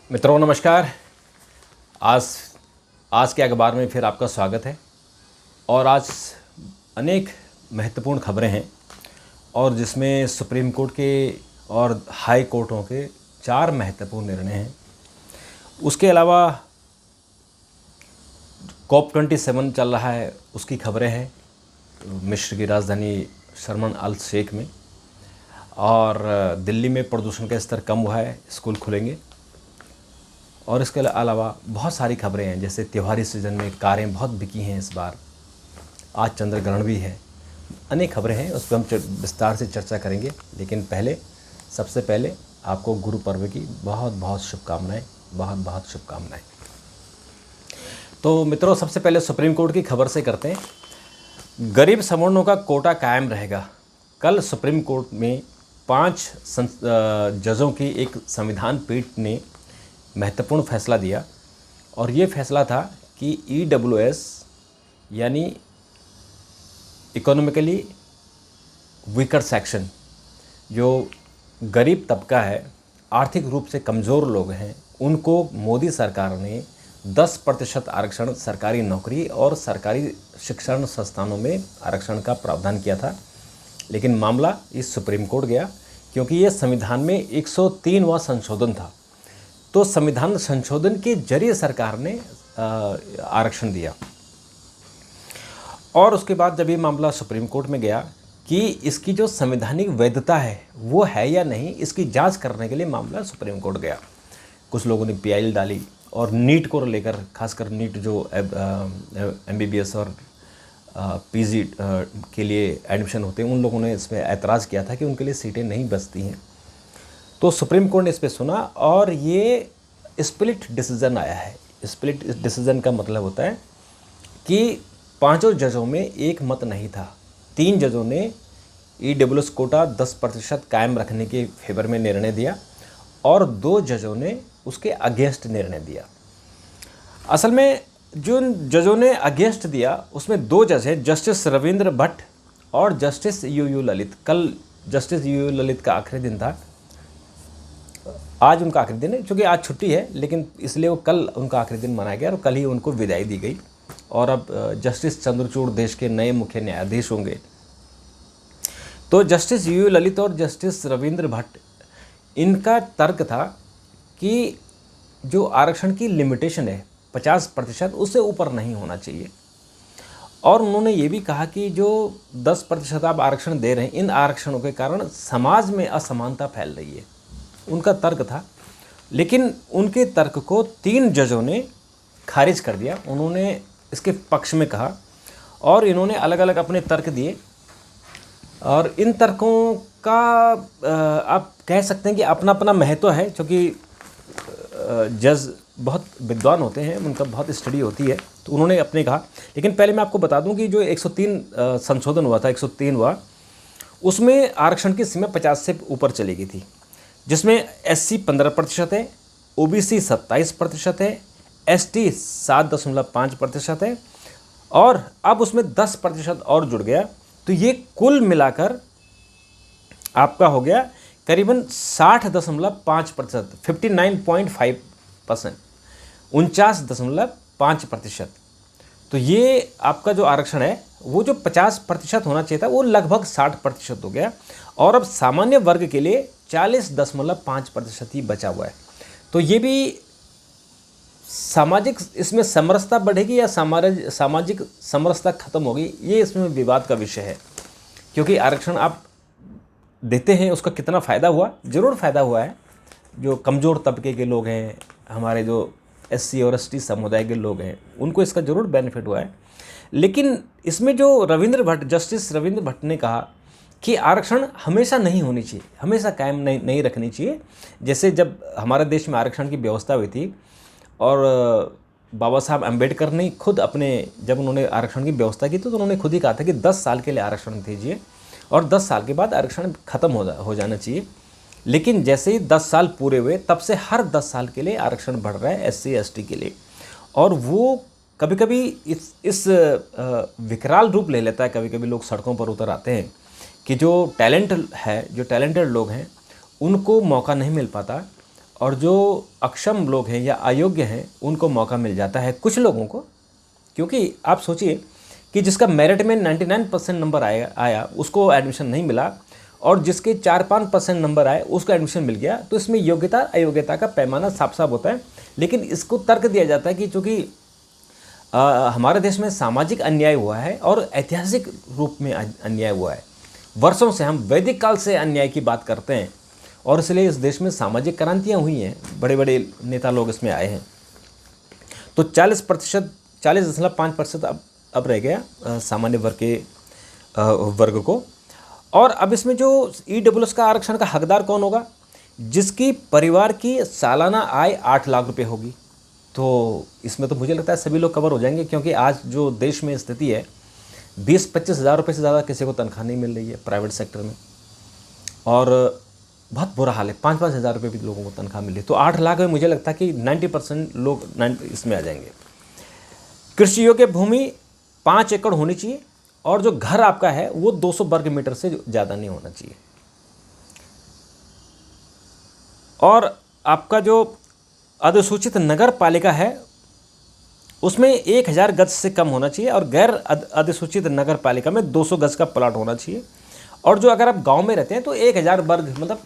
मित्रों नमस्कार। आज आज के अखबार में फिर आपका स्वागत है। और आज अनेक महत्वपूर्ण खबरें हैं और जिसमें सुप्रीम कोर्ट के और हाई कोर्टों के 4 महत्वपूर्ण निर्णय हैं। उसके अलावा COP27 चल रहा है, उसकी खबरें हैं मिस्र की राजधानी शर्म अल शेख में। और दिल्ली में प्रदूषण का स्तर कम हुआ है, स्कूल खुलेंगे। और इसके अलावा बहुत सारी खबरें हैं, जैसे त्योहारी सीज़न में कारें बहुत बिकी हैं इस बार, आज चंद्र ग्रहण भी है। अनेक खबरें हैं, उस पर हम विस्तार से चर्चा करेंगे। लेकिन सबसे पहले आपको गुरु पर्व की बहुत बहुत शुभकामनाएं, बहुत बहुत शुभकामनाएं। तो मित्रों, सबसे पहले सुप्रीम कोर्ट की खबर से करते हैं। गरीब सवर्णों का कोटा कायम रहेगा। कल सुप्रीम कोर्ट में 5 जजों की एक संविधान पीठ ने महत्वपूर्ण फैसला दिया। और ये फैसला था कि EWS यानी इकोनॉमिकली वीकर सेक्शन, जो गरीब तबका है, आर्थिक रूप से कमज़ोर लोग हैं, उनको मोदी सरकार ने 10% आरक्षण सरकारी नौकरी और सरकारी शिक्षण संस्थानों में आरक्षण का प्रावधान किया था। लेकिन मामला इस सुप्रीम कोर्ट गया, क्योंकि ये संविधान में 103वां संशोधन था। तो संविधान संशोधन के जरिए सरकार ने आरक्षण दिया। और उसके बाद जब ये मामला सुप्रीम कोर्ट में गया कि इसकी जो संवैधानिक वैधता है वो है या नहीं, इसकी जांच करने के लिए मामला सुप्रीम कोर्ट गया। कुछ लोगों ने पीआईएल डाली और नीट को लेकर, खासकर नीट जो MBBS और PG के लिए एडमिशन होते हैं, उन लोगों ने इसमें ऐतराज़ किया था कि उनके लिए सीटें नहीं बचती हैं। तो सुप्रीम कोर्ट ने इस पर सुना और ये स्प्लिट डिसीज़न आया है। स्प्लिट डिसीज़न का मतलब होता है कि 5 जजों में एक मत नहीं था। 3 जजों ने EWS कोटा 10% कायम रखने के फेवर में निर्णय दिया और 2 जजों ने उसके अगेंस्ट निर्णय दिया। असल में जो जजों ने अगेंस्ट दिया उसमें 2 जज हैं, जस्टिस रविंद्र भट्ट और जस्टिस UU ललित। कल जस्टिस UU ललित का आखिरी दिन था। आज उनका आखिरी दिन है, क्योंकि आज छुट्टी है, लेकिन इसलिए वो कल उनका आखिरी दिन मनाया गया और कल ही उनको विदाई दी गई। और अब जस्टिस चंद्रचूड़ देश के नए मुख्य न्यायाधीश होंगे। तो जस्टिस UU ललित और जस्टिस रविंद्र भट्ट, इनका तर्क था कि जो आरक्षण की लिमिटेशन है 50%, उससे ऊपर नहीं होना चाहिए। और उन्होंने ये भी कहा कि जो 10% आप आरक्षण दे रहे हैं, इन आरक्षणों के कारण समाज में असमानता फैल रही है, उनका तर्क था। लेकिन उनके तर्क को 3 जजों ने खारिज कर दिया। उन्होंने इसके पक्ष में कहा और इन्होंने अलग अलग अपने तर्क दिए। और इन तर्कों का आप कह सकते हैं कि अपना अपना महत्व है, क्योंकि जज बहुत विद्वान होते हैं, उनका बहुत स्टडी होती है, तो उन्होंने अपने कहा। लेकिन पहले मैं आपको बता दूं कि जो 103 संशोधन हुआ था, 103वां, उसमें आरक्षण की सीमा 50 से ऊपर चली गई थी, जिसमें SC 15% है, OBC 27% है, ST 7.5% है और अब उसमें 10% और जुड़ गया। तो ये कुल मिलाकर आपका हो गया करीबन 60.5%, 59.5%, 49.5%। तो ये आपका जो आरक्षण है, वो जो 50% होना चाहिए था, वो लगभग 60% हो गया। और अब सामान्य वर्ग के लिए 40.5% ही बचा हुआ है। तो ये भी सामाजिक, इसमें समरसता बढ़ेगी या सामाजिक समरसता खत्म होगी, ये इसमें विवाद का विषय है। क्योंकि आरक्षण आप देते हैं, उसका कितना फ़ायदा हुआ? ज़रूर फ़ायदा हुआ है। जो कमज़ोर तबके के लोग हैं, हमारे जो SC और ST समुदाय के लोग हैं, उनको इसका ज़रूर बेनिफिट हुआ है। लेकिन इसमें जो जस्टिस रविंद्र भट्ट ने कहा कि आरक्षण हमेशा नहीं होनी चाहिए, हमेशा कायम नहीं रखनी चाहिए। जैसे जब हमारे देश में आरक्षण की व्यवस्था हुई थी और बाबा साहब अम्बेडकर ने खुद जब उन्होंने आरक्षण की व्यवस्था की, तो उन्होंने खुद ही कहा था कि 10 साल के लिए आरक्षण दीजिए और 10 साल के बाद आरक्षण ख़त्म हो जाना चाहिए। लेकिन जैसे ही 10 साल पूरे हुए, तब से हर 10 साल के लिए आरक्षण बढ़ रहा है SC ST के लिए। और वो कभी कभी इस विकराल रूप ले लेता है। कभी कभी लोग सड़कों पर उतर आते हैं कि जो टैलेंटेड लोग हैं, उनको मौका नहीं मिल पाता और जो अक्षम लोग हैं या अयोग्य हैं उनको मौका मिल जाता है, कुछ लोगों को। क्योंकि आप सोचिए कि जिसका मेरिट में 99% नंबर आया उसको एडमिशन नहीं मिला, और जिसके 4-5% नंबर आए उसको एडमिशन मिल गया। तो इसमें योग्यता अयोग्यता का पैमाना साफ साफ होता है। लेकिन इसको तर्क दिया जाता है कि चूँकि हमारे देश में सामाजिक अन्याय हुआ है और ऐतिहासिक रूप में अन्याय हुआ है, वर्षों से हम वैदिक काल से अन्याय की बात करते हैं, और इसलिए इस देश में सामाजिक क्रांतियाँ हुई हैं, बड़े बड़े नेता लोग इसमें आए हैं। तो 40.5% अब रह गया सामान्य वर्ग के वर्ग को। और अब इसमें जो EWS का आरक्षण का हकदार कौन होगा? जिसकी परिवार की सालाना आय 8 लाख रुपए होगी। तो इसमें तो मुझे लगता है सभी लोग कवर हो जाएंगे, क्योंकि आज जो देश में स्थिति है 20-25 हज़ार रुपये से ज़्यादा किसी को तनख्वाह नहीं मिल रही है प्राइवेट सेक्टर में, और बहुत बुरा हाल है। 5-5 हज़ार रुपये भी लोगों को तनख्वाह मिल रही है। तो 8 लाख में मुझे लगता है कि 90% लोग इसमें आ जाएंगे। कृषि योग्य भूमि 5 एकड़ होनी चाहिए, और जो घर आपका है वो 200 वर्ग मीटर से ज़्यादा नहीं होना चाहिए। और आपका जो अधिसूचित नगर पालिका है उसमें 1000 गज से कम होना चाहिए, और गैर अधिसूचित नगर पालिका में 200 गज का प्लाट होना चाहिए। और जो अगर आप गांव में रहते हैं तो 1000 वर्ग मतलब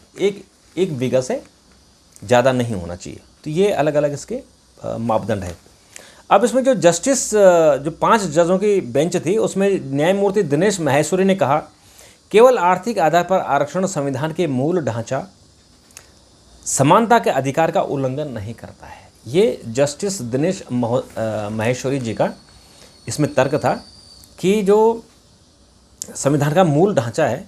एक बीघा से ज़्यादा नहीं होना चाहिए। तो ये अलग अलग इसके मापदंड है। अब इसमें जो जस्टिस जो 5 जजों की बेंच थी उसमें न्यायमूर्ति दिनेश माहेश्वरी ने कहा, केवल आर्थिक आधार पर आरक्षण संविधान के मूल ढांचा समानता के अधिकार का उल्लंघन नहीं करता है। ये जस्टिस दिनेश माहेश्वरी जी का इसमें तर्क था कि जो संविधान का मूल ढांचा है,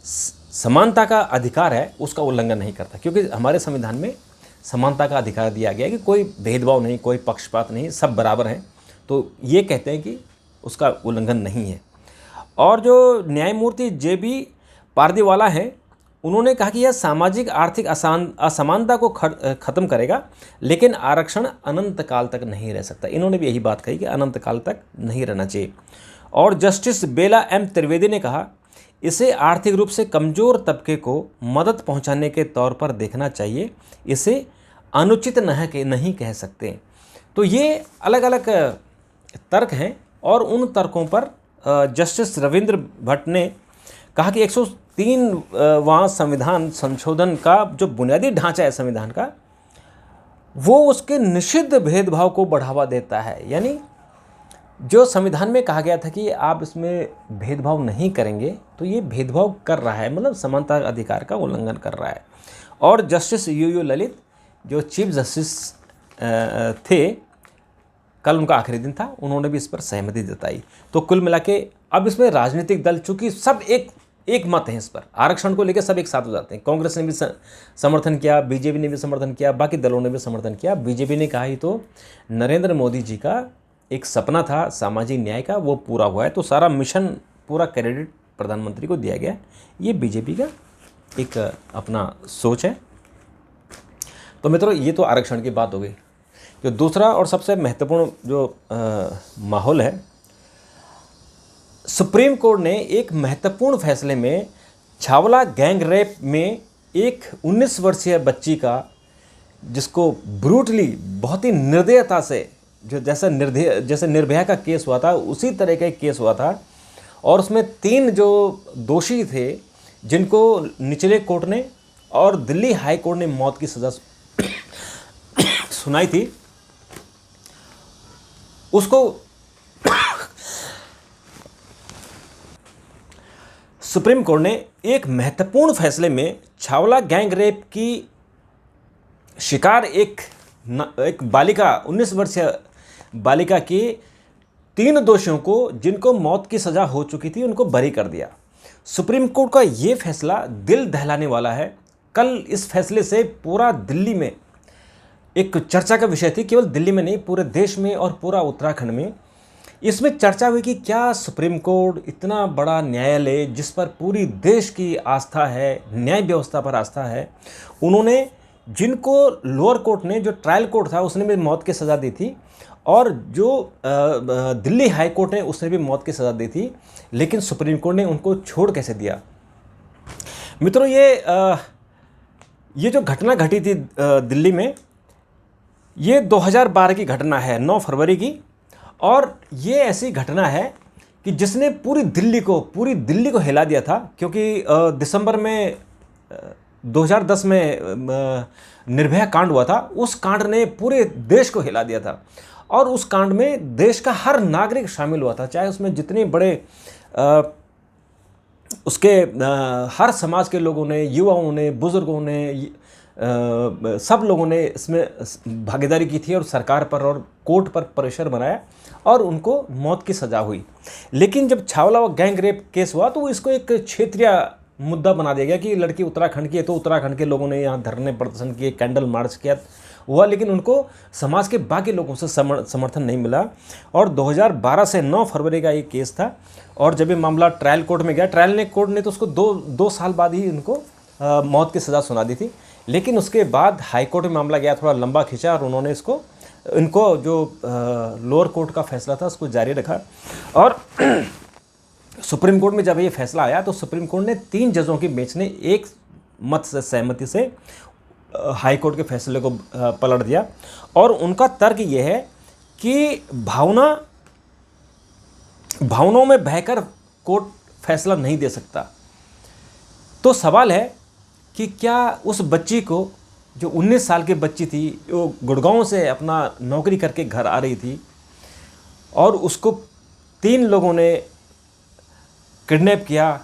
समानता का अधिकार है, उसका उल्लंघन नहीं करता। क्योंकि हमारे संविधान में समानता का अधिकार दिया गया है कि कोई भेदभाव नहीं, कोई पक्षपात नहीं, सब बराबर हैं। तो ये कहते हैं कि उसका उल्लंघन नहीं है। और जो न्यायमूर्ति JB पारदीवाला हैं, उन्होंने कहा कि यह सामाजिक आर्थिक असमानता को ख़त्म करेगा, लेकिन आरक्षण अनंत काल तक नहीं रह सकता। इन्होंने भी यही बात कही कि अनंत काल तक नहीं रहना चाहिए। और जस्टिस बेला M त्रिवेदी ने कहा, इसे आर्थिक रूप से कमज़ोर तबके को मदद पहुंचाने के तौर पर देखना चाहिए, इसे अनुचित नहीं कह सकते। तो ये अलग अलग तर्क हैं, और उन तर्कों पर जस्टिस रविंद्र भट्ट ने कहा कि 103वां संविधान संशोधन का जो बुनियादी ढांचा है संविधान का, वो उसके निषिद्ध भेदभाव को बढ़ावा देता है। यानी जो संविधान में कहा गया था कि आप इसमें भेदभाव नहीं करेंगे, तो ये भेदभाव कर रहा है, मतलब समानता अधिकार का उल्लंघन कर रहा है। और जस्टिस UU ललित जो चीफ जस्टिस थे, कल उनका आखिरी दिन था, उन्होंने भी इस पर सहमति जताई। तो कुल मिला के अब इसमें राजनीतिक दल, चूँकि सब एक मत है इस पर, आरक्षण को लेकर सब एक साथ हो जाते हैं। कांग्रेस ने भी समर्थन किया, BJP ने भी समर्थन किया, बाकी दलों ने भी समर्थन किया। BJP ने कहा ही तो नरेंद्र मोदी जी का एक सपना था सामाजिक न्याय का, वो पूरा हुआ है, तो सारा मिशन, पूरा क्रेडिट प्रधानमंत्री को दिया गया। ये BJP का एक अपना सोच है। तो मित्रों, ये तो आरक्षण की बात हो गई। जो दूसरा और सबसे महत्वपूर्ण जो माहौल है, सुप्रीम कोर्ट ने एक महत्वपूर्ण फैसले में छावला गैंग रेप में एक 19 वर्षीय बच्ची का, जिसको ब्रूटली, बहुत ही निर्दयता से, जो जैसे निर्भया का केस हुआ था उसी तरह का एक केस हुआ था, और उसमें 3 जो दोषी थे जिनको निचले कोर्ट ने और दिल्ली हाई कोर्ट ने मौत की सज़ा सुनाई थी, उसको सुप्रीम कोर्ट ने एक महत्वपूर्ण फैसले में छावला गैंग रेप की शिकार एक बालिका, 19 वर्षीय बालिका के 3 दोषियों को, जिनको मौत की सज़ा हो चुकी थी, उनको बरी कर दिया। सुप्रीम कोर्ट का ये फैसला दिल दहलाने वाला है। कल इस फैसले से पूरा दिल्ली में एक चर्चा का विषय थी, केवल दिल्ली में नहीं, पूरे देश में और पूरा उत्तराखंड में इसमें चर्चा हुई कि क्या सुप्रीम कोर्ट, इतना बड़ा न्यायालय जिस पर पूरी देश की आस्था है, न्याय व्यवस्था पर आस्था है, उन्होंने, जिनको लोअर कोर्ट ने, जो ट्रायल कोर्ट था उसने भी मौत की सज़ा दी थी, और जो दिल्ली हाई कोर्ट ने उसने भी मौत की सज़ा दी थी, लेकिन सुप्रीम कोर्ट ने उनको छोड़ कैसे दिया। मित्रों, ये ये जो घटना घटी थी दिल्ली में, ये 2012 की घटना है, 9 फरवरी की। और ये ऐसी घटना है कि जिसने पूरी दिल्ली को हिला दिया था, क्योंकि दिसंबर में 2010 में निर्भया कांड हुआ था। उस कांड ने पूरे देश को हिला दिया था और उस कांड में देश का हर नागरिक शामिल हुआ था, चाहे उसमें जितने बड़े उसके हर समाज के लोगों ने, युवाओं ने, बुजुर्गों ने, सब लोगों ने इसमें भागीदारी की थी और सरकार पर और कोर्ट पर प्रेशर बनाया और उनको मौत की सज़ा हुई। लेकिन जब छावला व गैंग रेप केस हुआ तो इसको एक क्षेत्रीय मुद्दा बना दिया गया कि लड़की उत्तराखंड की है, तो उत्तराखंड के लोगों ने यहाँ धरने प्रदर्शन किए, कैंडल मार्च किया हुआ, लेकिन उनको समाज के बाकी लोगों से समर्थन नहीं मिला। और 2012 से 9 फरवरी का ये केस था और जब ये मामला ट्रायल कोर्ट में गया, कोर्ट ने तो उसको दो साल बाद ही इनको मौत की सज़ा सुना दी थी। लेकिन उसके बाद हाई कोर्ट में मामला गया, थोड़ा लंबा खिंचा और उन्होंने इनको जो लोअर कोर्ट का फैसला था उसको जारी रखा। और सुप्रीम कोर्ट में जब ये फैसला आया तो सुप्रीम कोर्ट ने 3 जजों की बेंच ने एक मत से सहमति से हाई कोर्ट के फैसले को पलट दिया। और उनका तर्क ये है कि भावनाओं में बहकर कोर्ट फैसला नहीं दे सकता। तो सवाल है कि क्या उस बच्ची को, जो 19 साल की बच्ची थी, वो गुड़गांव से अपना नौकरी करके घर आ रही थी और उसको 3 लोगों ने किडनैप किया,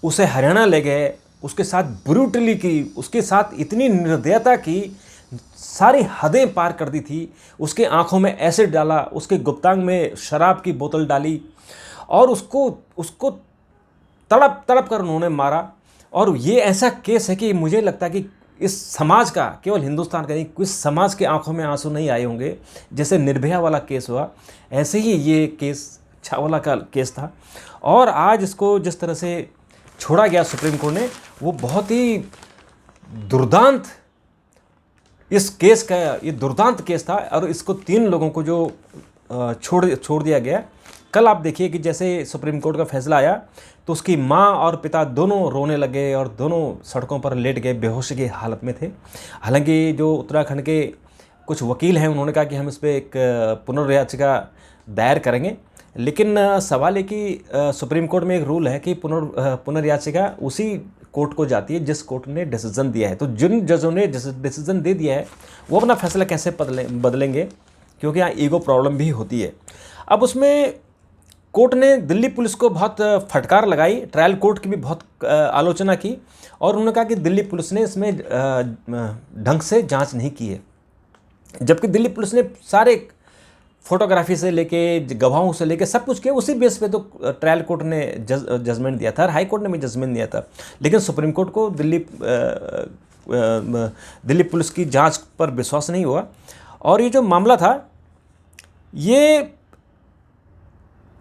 उसे हरियाणा ले गए, उसके साथ ब्रूटली की, उसके साथ इतनी निर्दयता की, सारी हदें पार कर दी थी, उसके आंखों में एसिड डाला, उसके गुप्तांग में शराब की बोतल डाली और उसको तड़प कर उन्होंने मारा। और ये ऐसा केस है कि मुझे लगता है कि इस समाज का, केवल हिंदुस्तान का नहीं, कुछ समाज के आंखों में आंसू नहीं आए होंगे। जैसे निर्भया वाला केस हुआ, ऐसे ही ये केस छावला का केस था। और आज इसको जिस तरह से छोड़ा गया सुप्रीम कोर्ट ने, वो बहुत ही दुर्दांत, इस केस का ये दुर्दांत केस था। और इसको 3 लोगों को जो छोड़ दिया गया। कल आप देखिए कि जैसे सुप्रीम कोर्ट का फैसला आया तो उसकी माँ और पिता दोनों रोने लगे और दोनों सड़कों पर लेट गए, बेहोशी की हालत में थे। हालांकि जो उत्तराखंड के कुछ वकील हैं उन्होंने कहा कि हम इस पर एक पुनर्याचिका दायर करेंगे, लेकिन सवाल है कि सुप्रीम कोर्ट में एक रूल है कि पुनर्याचिका उसी कोर्ट को जाती है जिस कोर्ट ने डिसीजन दिया है। तो जिन जजों ने डिसीजन दे दिया है वो अपना फैसला कैसे बदलेंगे, क्योंकि यहाँ ईगो प्रॉब्लम भी होती है। अब उसमें कोर्ट ने दिल्ली पुलिस को बहुत फटकार लगाई, ट्रायल कोर्ट की भी बहुत आलोचना की और उन्होंने कहा कि दिल्ली पुलिस ने इसमें ढंग से जांच नहीं की है। जबकि दिल्ली पुलिस ने सारे फोटोग्राफी से लेके, गवाहों से लेके सब कुछ किया, उसी बेस पे तो ट्रायल कोर्ट ने जजमेंट दिया था और हाई कोर्ट ने भी जजमेंट दिया था। लेकिन सुप्रीम कोर्ट को दिल्ली पुलिस की जांच पर विश्वास नहीं हुआ। और ये जो मामला था, ये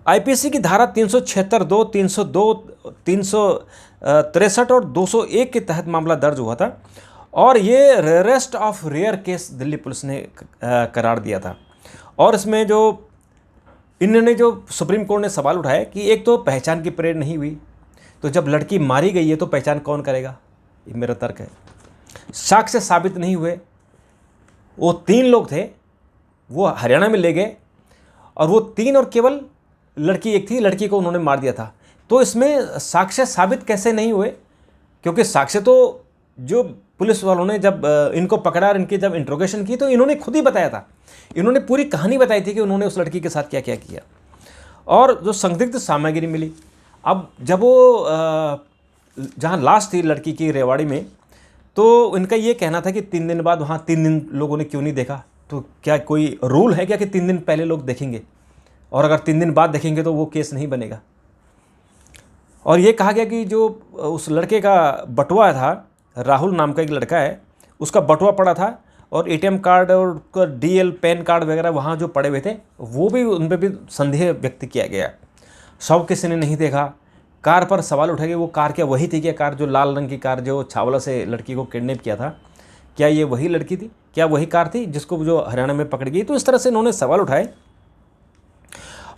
आईपीसी की धारा 376(2), 302, 363 और 201 के तहत मामला दर्ज हुआ था और ये rarest of rare case Delhi police ने करार दिया था। और इसमें जो इन्होंने जो सुप्रीम कोर्ट ने सवाल उठाए कि एक तो पहचान की परेड नहीं हुई, तो जब लड़की मारी गई है तो पहचान कौन करेगा, ये मेरा तर्क है। साक्ष्य साबित नहीं हुए, वो 3 लोग थे, वो हरियाणा में ले गए और वो 3 और केवल लड़की एक थी, लड़की को उन्होंने मार दिया था। तो इसमें साक्ष्य साबित कैसे नहीं हुए, क्योंकि साक्ष्य तो जो पुलिस वालों ने जब इनको पकड़ा और इनकी जब इंट्रोगेशन की तो इन्होंने खुद ही बताया था, इन्होंने पूरी कहानी बताई थी कि उन्होंने उस लड़की के साथ क्या क्या किया और जो संदिग्ध सामग्री मिली। अब जब वो जहाँ लाश थी लड़की की रेवाड़ी में, तो इनका ये कहना था कि 3 दिन बाद वहाँ 3 दिन लोगों ने क्यों नहीं देखा। तो क्या कोई रूल है क्या कि 3 दिन पहले लोग देखेंगे और अगर 3 दिन बाद देखेंगे तो वो केस नहीं बनेगा। और ये कहा गया कि जो उस लड़के का बटुआ था, राहुल नाम का एक लड़का है, उसका बटुआ पड़ा था और एटीएम कार्ड और डीएल पैन कार्ड वगैरह वहाँ जो पड़े हुए थे वो भी, उन पर भी संदेह व्यक्त किया गया। शव किसी ने नहीं देखा। कार पर सवाल उठा कि वो कार क्या वही थी क्या, कार जो लाल रंग की कार जो छावला से लड़की को किडनैप किया था, क्या ये वही लड़की थी, क्या वही कार थी जिसको जो हरियाणा में पकड़ गई। तो इस तरह से इन्होंने सवाल उठाए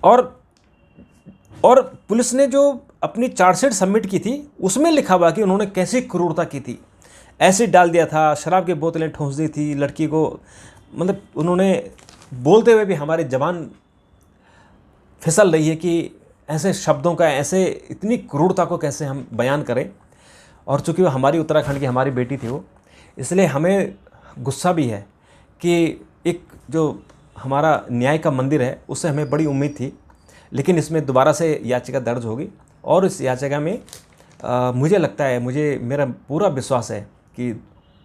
और पुलिस ने जो अपनी चार्जशीट सबमिट की थी उसमें लिखा हुआ कि उन्होंने कैसी क्रूरता की थी। एसिड डाल दिया था, शराब की बोतलें ठूंस दी थी लड़की को। मतलब उन्होंने बोलते हुए भी हमारी ज़बान फिसल रही है कि ऐसे शब्दों का, ऐसे इतनी क्रूरता को कैसे हम बयान करें। और चूँकि वो हमारी उत्तराखंड की हमारी बेटी थी वो, इसलिए हमें गुस्सा भी है कि एक जो हमारा न्याय का मंदिर है उससे हमें बड़ी उम्मीद थी। लेकिन इसमें दोबारा से याचिका दर्ज होगी और इस याचिका में मुझे लगता है, मेरा पूरा विश्वास है कि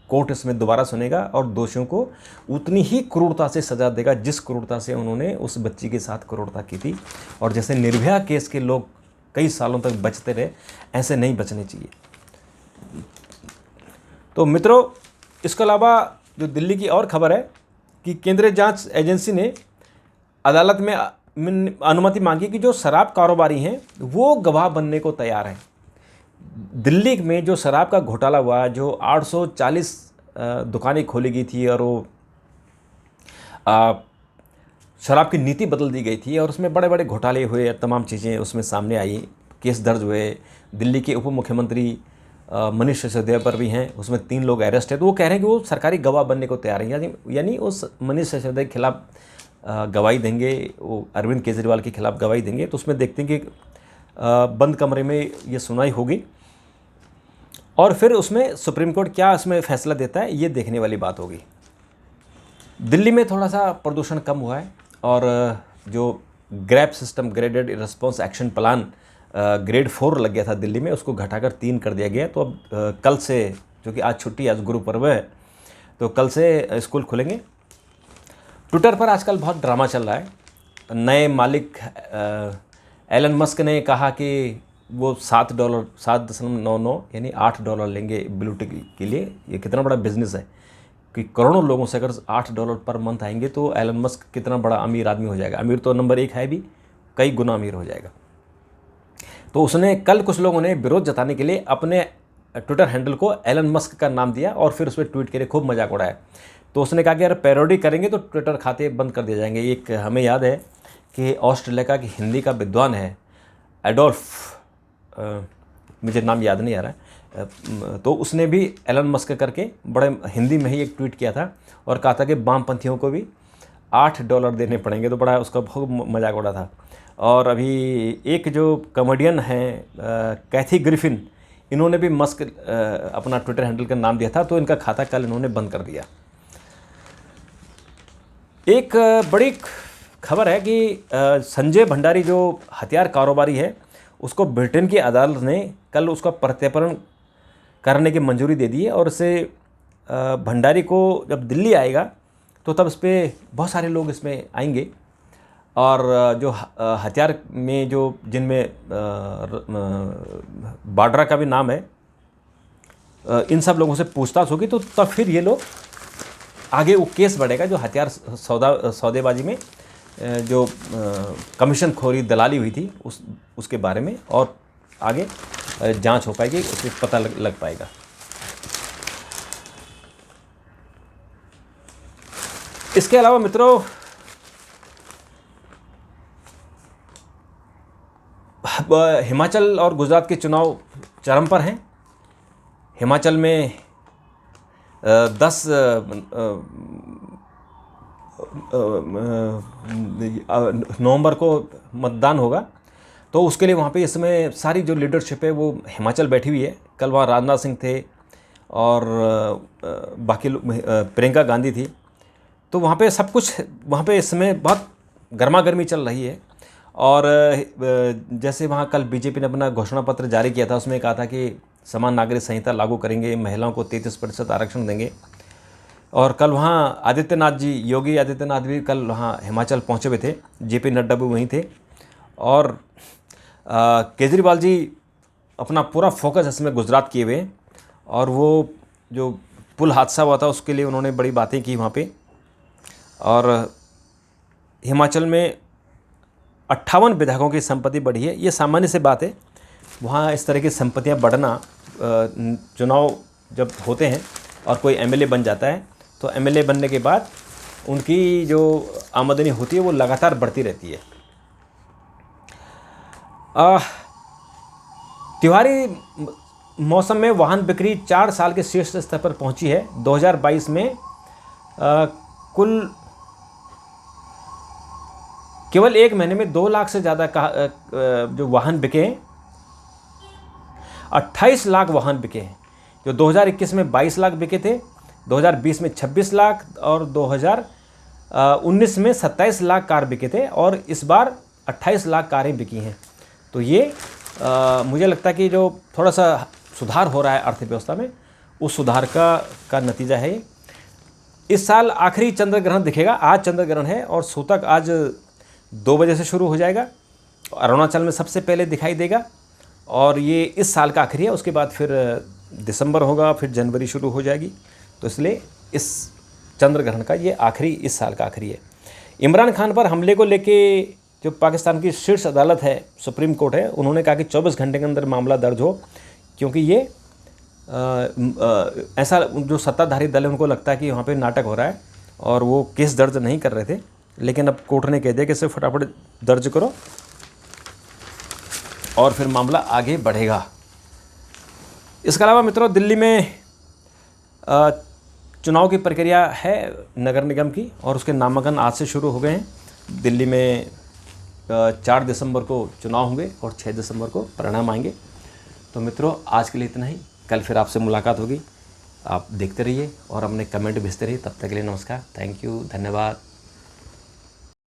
कोर्ट इसमें दोबारा सुनेगा और दोषियों को उतनी ही क्रूरता से सज़ा देगा जिस क्रूरता से उन्होंने उस बच्ची के साथ क्रूरता की थी। और जैसे निर्भया केस के लोग कई सालों तक बचते रहे, ऐसे नहीं बचने चाहिए। तो मित्रों, इसके अलावा जो दिल्ली की और खबर है कि केंद्रीय जांच एजेंसी ने अदालत में अनुमति मांगी कि जो शराब कारोबारी हैं वो गवाह बनने को तैयार हैं। दिल्ली में जो शराब का घोटाला हुआ, जो 840 दुकानें खोली गई थी और वो शराब की नीति बदल दी गई थी और उसमें बड़े बड़े घोटाले हुए, तमाम चीज़ें उसमें सामने आई, केस दर्ज हुए। दिल्ली के उप मुख्यमंत्री मनीष सिसोदिया पर भी हैं, उसमें 3 लोग अरेस्ट है। तो वो कह रहे हैं कि वो सरकारी गवाह बनने को तैयार हैं, यानी उस मनीष सिसोदिया के खिलाफ गवाही देंगे, वो अरविंद केजरीवाल के खिलाफ गवाही देंगे। तो उसमें देखते हैं कि बंद कमरे में ये सुनवाई होगी और फिर उसमें सुप्रीम कोर्ट क्या इसमें फैसला देता है, ये देखने वाली बात होगी। दिल्ली में थोड़ा सा प्रदूषण कम हुआ है और जो grab system, graded response action plan, grade 4 लग गया था दिल्ली में, उसको घटाकर 3 कर दिया गया। तो अब कल से, जो कि आज छुट्टी, आज गुरु पर्व है, तो कल से स्कूल खुलेंगे। ट्विटर पर आजकल बहुत ड्रामा चल रहा है। नए मालिक एलन मस्क ने कहा कि वो $7.99 यानी $8 लेंगे ब्लू टिक के लिए। ये कितना बड़ा बिजनेस है कि करोड़ों लोगों से अगर $8 पर मंथ आएंगे तो एलन मस्क कितना बड़ा अमीर आदमी हो जाएगा। अमीर तो नंबर 1 है भी, कई गुना अमीर हो जाएगा। तो उसने कल, कुछ लोगों ने विरोध जताने के लिए अपने ट्विटर हैंडल को एलन मस्क का नाम दिया और फिर उस पर ट्वीट के लिए खूब मजाक उड़ाया। तो उसने कहा कि यार पैरोडी करेंगे तो ट्विटर खाते बंद कर दिए जाएंगे। एक हमें याद है कि ऑस्ट्रेलिया का कि हिंदी का विद्वान है एडोल्फ, मुझे नाम याद नहीं आ रहा है, तो उसने भी एलन मस्क करके बड़े हिंदी में ही एक ट्वीट किया था और कहा था कि वामपंथियों को भी $8 देने पड़ेंगे। तो बड़ा उसका बहुत मजाक उड़ा था। और अभी एक जो कॉमेडियन हैं कैथी ग्रिफिन, इन्होंने भी मस्क अपना ट्विटर हैंडल का नाम दिया था, तो इनका खाता कल इन्होंने बंद कर दिया। एक बड़ी खबर है कि संजय भंडारी जो हथियार कारोबारी है, उसको ब्रिटेन की अदालत ने कल उसका प्रत्यर्पण करने की मंजूरी दे दी है। और इससे भंडारी को जब दिल्ली आएगा तो तब इस पर बहुत सारे लोग इसमें आएंगे और जो हथियार में जो जिनमें वाड्रा का भी नाम है, इन सब लोगों से पूछताछ होगी। तो तब फिर ये लोग आगे वो केस बढ़ेगा जो हथियार सौदेबाजी में जो कमीशन खोरी, दलाली हुई थी उसके बारे में, और आगे जांच हो पाएगी, उससे पता लग पाएगा। इसके अलावा मित्रों, हिमाचल और गुजरात के चुनाव चरम पर हैं। हिमाचल में 10 नवंबर को मतदान होगा। तो उसके लिए वहाँ पे इस समय सारी जो लीडरशिप है वो हिमाचल बैठी हुई है। कल वहाँ राजनाथ सिंह थे और बाकी लोग, प्रियंका गांधी थी। तो वहाँ पे सब कुछ, वहाँ पे इस समय बहुत गर्मा गर्मी चल रही है। और जैसे वहाँ कल बीजेपी ने अपना घोषणा पत्र जारी किया था, उसमें कहा था कि समान नागरिक संहिता लागू करेंगे, महिलाओं को 33% आरक्षण देंगे। और कल वहाँ आदित्यनाथ जी, योगी आदित्यनाथ भी कल वहाँ हिमाचल पहुँचे हुए थे, जेपी नड्डा भी वहीं थे। और केजरीवाल जी अपना पूरा फोकस इसमें गुजरात किए हुए हैं। और वो जो पुल हादसा हुआ था उसके लिए उन्होंने बड़ी बातें की वहाँ पे। और हिमाचल में 58 विधायकों की संपत्ति बढ़ी है। ये सामान्य सी बात है, वहाँ इस तरह की संपत्तियाँ बढ़ना, चुनाव जब होते हैं और कोई एमएलए बन जाता है तो एमएलए बनने के बाद उनकी जो आमदनी होती है वो लगातार बढ़ती रहती है। तिवारी मौसम में वाहन बिक्री 4 साल के शीर्ष स्तर पर पहुंची है। 2022 में कुल केवल एक महीने में 2 लाख से ज़्यादा का जो वाहन बिके हैं, 28 लाख वाहन बिके हैं। जो 2021 में 22 लाख बिके थे, 2020 में 26 लाख और 2019 में 27 लाख कार बिके थे और इस बार 28 लाख कारें बिकी हैं। तो ये मुझे लगता है कि जो थोड़ा सा सुधार हो रहा है अर्थव्यवस्था में, उस सुधार का नतीजा है। इस साल आखिरी चंद्र ग्रहण दिखेगा। आज चंद्र ग्रहण है और सूतक आज 2 बजे से शुरू हो जाएगा। अरुणाचल में सबसे पहले दिखाई देगा और ये इस साल का आखिरी है। उसके बाद फिर दिसंबर होगा, फिर जनवरी शुरू हो जाएगी। तो इसलिए इस चंद्र ग्रहण का ये आखिरी, इस साल का आखिरी है। इमरान खान पर हमले को लेके जो पाकिस्तान की शीर्ष अदालत है, सुप्रीम कोर्ट है, उन्होंने कहा कि 24 घंटे के अंदर मामला दर्ज हो, क्योंकि ये ऐसा जो सत्ताधारी दल है उनको लगता है कि वहाँ पे नाटक हो रहा है और वो केस दर्ज नहीं कर रहे थे। लेकिन अब कोर्ट ने कह दिया कि इसे फटाफट दर्ज करो और फिर मामला आगे बढ़ेगा। इसके अलावा मित्रों, दिल्ली में चुनाव की प्रक्रिया है नगर निगम की और उसके नामांकन आज से शुरू हो गए हैं। दिल्ली में 4 दिसंबर को चुनाव होंगे और 6 दिसंबर को परिणाम आएंगे। तो मित्रों, आज के लिए इतना ही। कल फिर आपसे मुलाकात होगी। आप देखते रहिए और अपने कमेंट भेजते रहिए। तब तक के लिए नमस्कार, थैंक यू, धन्यवाद।